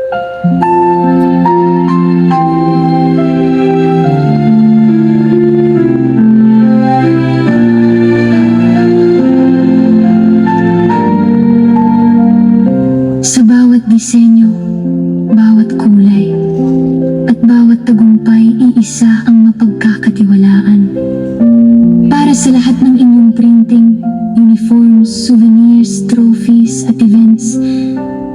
Sa bawat disenyo, bawat kulay, at bawat tagumpay, iisa ang mapagkakatiwalaan. Para sa lahat ng inyong printing, uniforms, souvenirs, trophies, at events,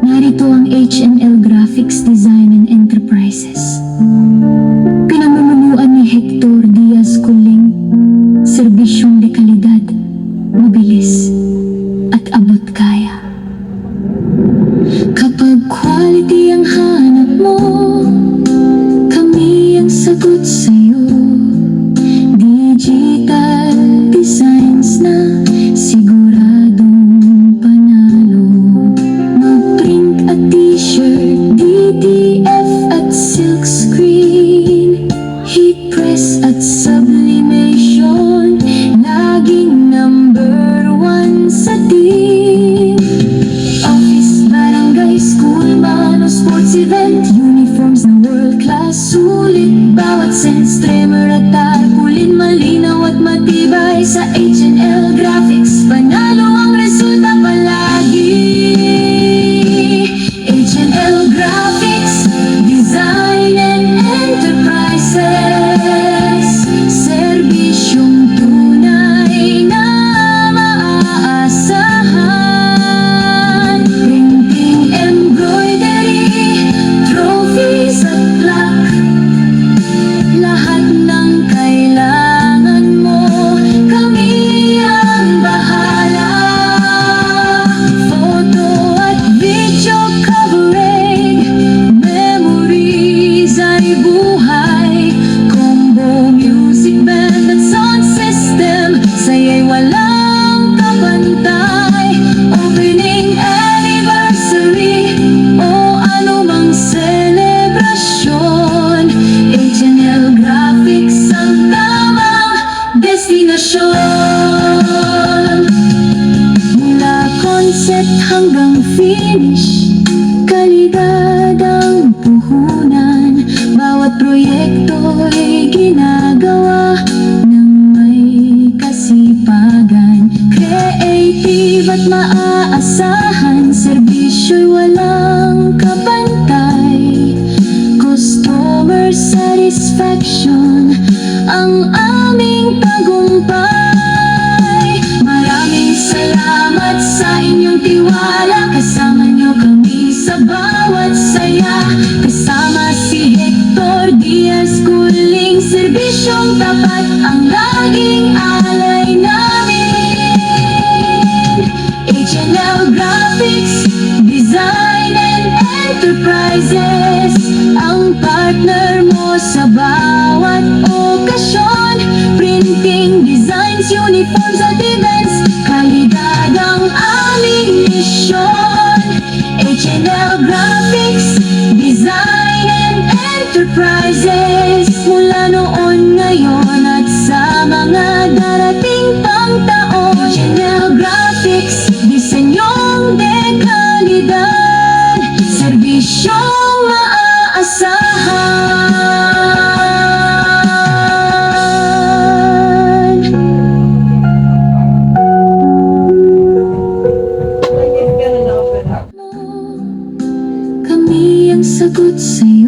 narito ang H&L Graphics Design and Enterprises. Pinamumunuan ni Hector Diaz Coling, serbisyong dekalidad, mabilis, at abot kaya. Kapag quality ang hanap mo, kami ang sagot sa'yo. Digital designs na siguradong panalo. Mag-print at t-shirt, DTF at silk screen, heat press at sublimation, laging number 1 sa team. Office, barangay, school man o sports event, uniforms na world class, sulit bawat sense, tremor at tarpaulin, malinaw at matibay. Sa H&L Graphics, panalo ang resulta palagi. H&L Graphics Design and Enterprises, serbisyong tunay na maaasahan. Printing, embroidery, trophies at plaque, lahat ng kailangan mo, kami ang bahala. Photo at video covering, memories ay buhay. Combo, music band at sound system, saya'y walang kapantay. Opening anniversary o anumang selebrasyon, H&L Graphics ang tamang destinasyon. Mula concept hanggang finish, kalidad ang puhunan. Bawat proyekto'y ginagawa ng may kasipagan. Creative at maaasahan, serbisyo'y walang kapantay. Customer satisfaction ang aming tagumpay. Maraming salamat sa inyong tiwala, kasama nyo kami sa bawat saya. Kasama si Hector Diaz Coling, serbisyong tapat ang laging alay namin. H&L Graphics Design and Enterprises, ang partner mo sa bawat okasyon. Printing, designs, uniforms at events, kalidad ang aming misyon. H&L Graphics Design and Enterprises, mula noon, ngayon at sa mga darating pang taon. H&L Graphics, disenyong dekalidad, serbisyong maaasahan. Kami ang sagot sa'yo.